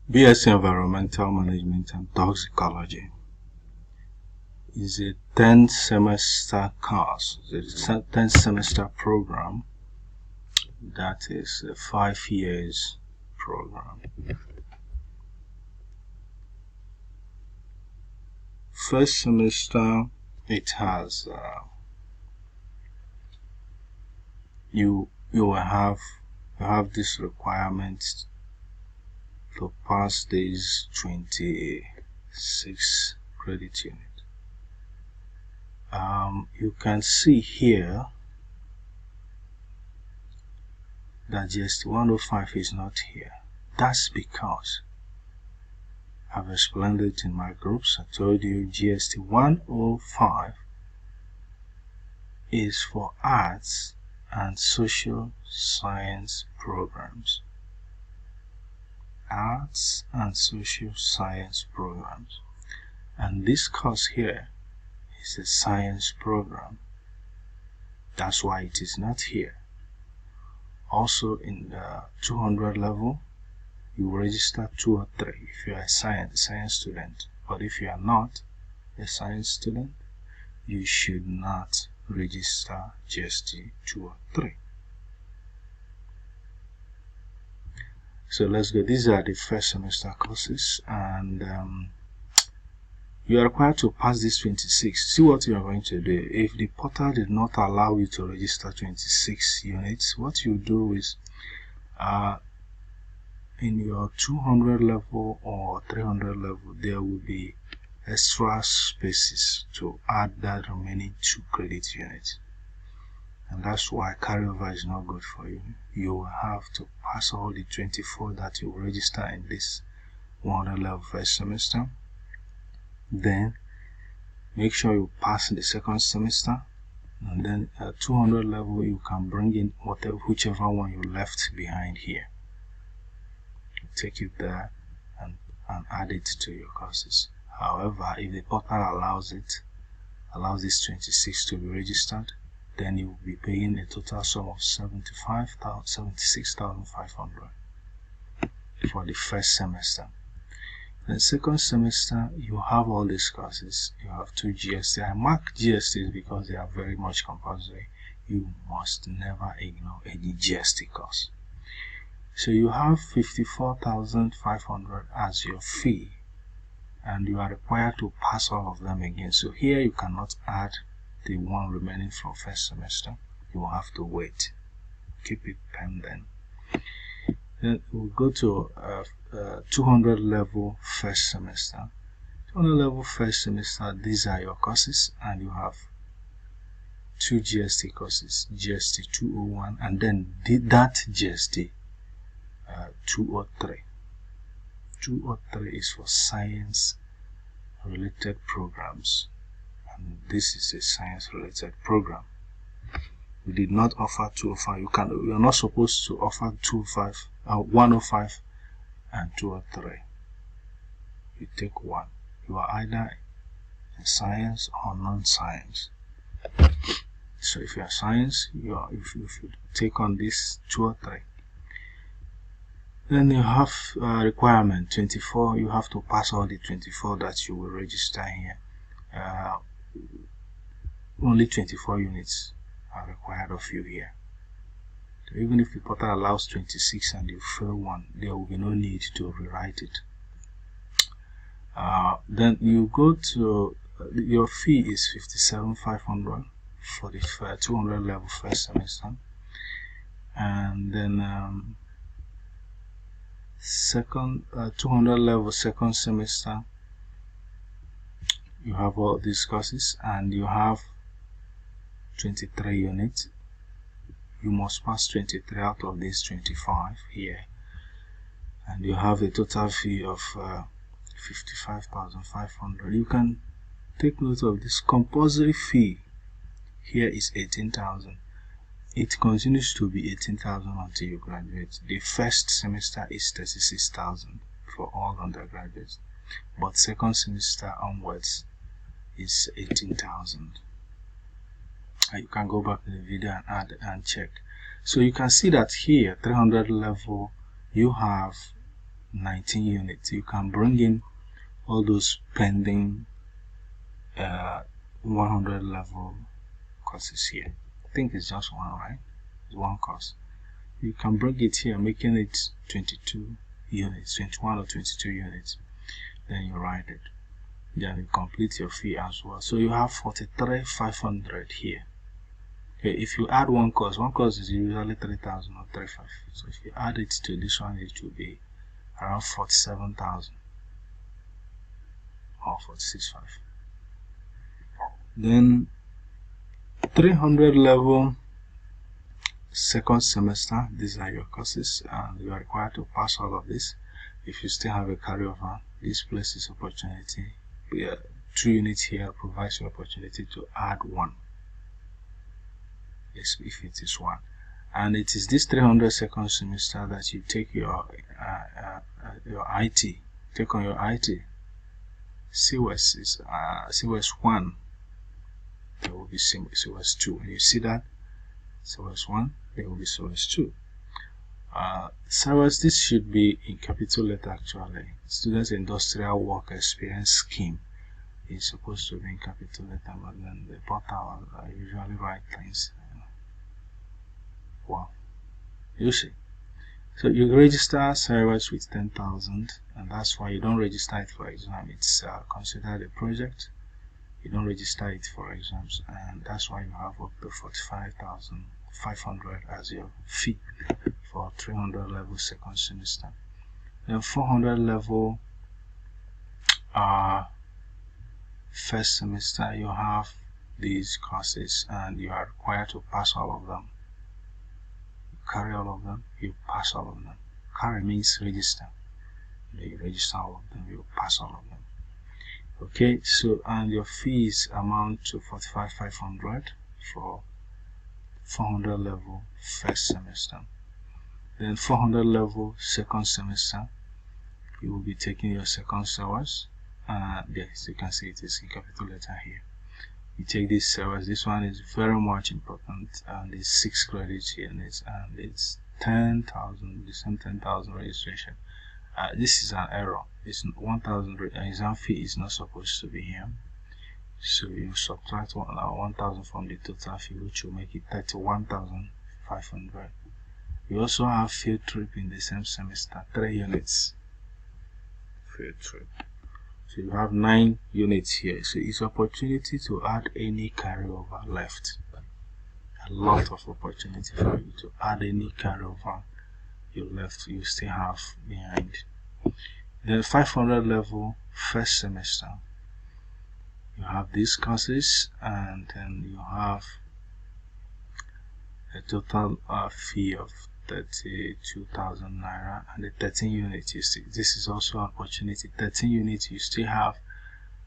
B.Sc Environmental Management and Toxicology is a 10th semester course. It's a 10th semester program that is a 5 years program. First semester, it has you will have this requirement to pass this 26 credit unit. You can see here that GST 105 is not here. That's because I've explained it in my groups. I told you GST 105 is for arts and social science programs. Arts and social science programs. And this course here is a science program. That's why it is not here. Also in the 200 level, you register 2 or 3 if you are a science student. But if you are not a science student, you should not register GST 2 or 3. So let's go. These are the first semester courses, and you are required to pass this 26. See what you are going to do. If the portal did not allow you to register 26 units, what you do is in your 200 level or 300 level, there will be extra spaces to add that remaining 2 credit units. And that's why carryover is not good for you. You will have to pass all the 24 that you register in this 100 level first semester. Then make sure you pass the second semester, and then at 200 level you can bring in whichever one you left behind here. Take it there and add it to your courses. However, if the portal allows this 26 to be registered, then you will be paying a total sum of 76,500 for the first semester. The second semester, you have all these courses. You have 2 GST. I mark GSTs because they are very much compulsory. You must never ignore any GST course. So you have 54,500 as your fee, and you are required to pass all of them again. So here you cannot add the one remaining from first semester. You will have to wait. Keep it pending. Then we'll go to 200 level first semester. 200 level first semester, these are your courses, and you have 2 GST courses, GST 201, and then that GST 203. 203 is for science related programs, and this is a science related program. We did not offer 205. You are not supposed to offer 105 and 203. You take one. You are either in science or non-science. So if you are science, if you take on this 203. Then you have requirement 24. You have to pass all the 24 that you will register here. Only 24 units are required of you here. So even if the portal allows 26 and you fail one, there will be no need to rewrite it. Then you go to your fee is 57,500 for the 200 level first semester, and then 200 level second semester, you have all these courses, and you have 23 units. You must pass 23 out of these 25 here, and you have a total fee of 55,500. You can take note of this compulsory fee here is 18,000. It continues to be 18,000 until you graduate. The first semester is 36,000 for all undergraduates, but second semester onwards is 18,000. You can go back to the video and add and check. So you can see that here 300 level you have 19 units. You can bring in all those pending 100 level courses here. I think it's just one, right? It's one course. You can bring it here, making it 22 units, 21 or 22 units. Then you write it. Then you complete your fee as well. So you have 43,500 here. Okay, if you add one course is usually 3,000 or 3,500. So if you add it to this one, it will be around 47,000 or 46,500. Then 300 level second semester. These are your courses, and you are required to pass all of this. If you still have a carryover, this places opportunity. 2 units here provides you opportunity to add one. Yes, if it is one. And it is this 300 second semester that you take your IT. Take on your IT. COS is COS 1. There will be COS 2. When you see that COS 1, there will be COS 2. COS, this should be in capital letter actually. Students Industrial Work Experience Scheme is supposed to be in capital letter, but then the portal usually write things. Wow, you see. So you register COS with 10,000, and that's why you don't register it for exam. It's considered a project. You don't register it for exams, and that's why you have up to 45,500 as your fee for 300 level second semester. Then 400 level first semester, you have these courses, and you are required to pass all of them. You carry all of them, you pass all of them. Carry means register. You register all of them, you pass all of them. Okay, so and your fees amount to 45,500 for 400 level first semester. Then 400 level second semester, you will be taking your second COS. Yes, you can see it is in capital letter here. You take this COS. This one is very much important, and it's 6 credit units, and it's 10,000. The same 10,000 registration. This is an error. It's 1,000 exam fee is not supposed to be here. So you subtract 1,000 from the total fee, which will make it 31,500. You also have field trip in the same semester, 3 units. Field trip. So you have 9 units here. So it's opportunity to add any carryover left. A lot of opportunity for you to add any carryover you still have behind. Then 500 level first semester, you have these courses, and then you have a total fee of 32,000 naira, and the 13 units. You see, this is also an opportunity. 13 units, you still have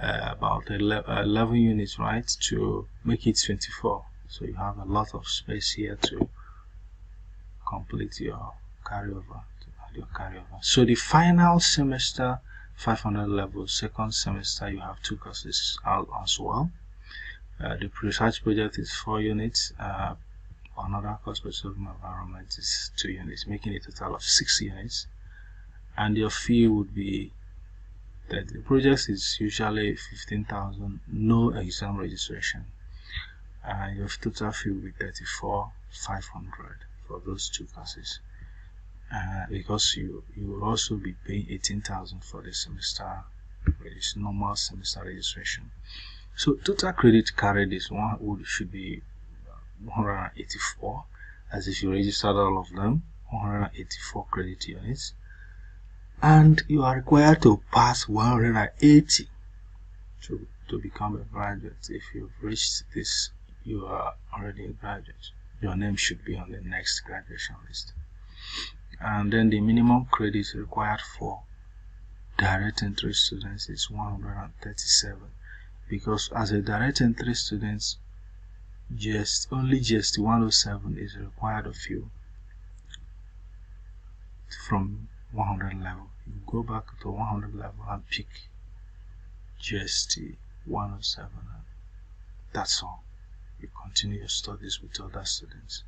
about 11 units, right, to make it 24. So you have a lot of space here to complete your carryover. So the final semester 500 level second semester, you have 2 courses out as well. The research project is 4 units. Another course, preserving environment, is 2 units, making a total of 6 units. And your fee would be that the project is usually 15,000, no exam registration. Your total fee will be 34,500 for those 2 courses. Because you will also be paying 18,000 for the semester, normal semester registration. So total credit carried is should be 184, as if you registered all of them. 184 credit units, and you are required to pass 180 to become a graduate. If you've reached this, you are already a graduate. Your name should be on the next graduation list. And then the minimum credit required for direct entry students is 137, because as a direct entry student, only just 107 is required of you from 100 level. You go back to 100 level and pick just 107, and that's all. You continue your studies with other students.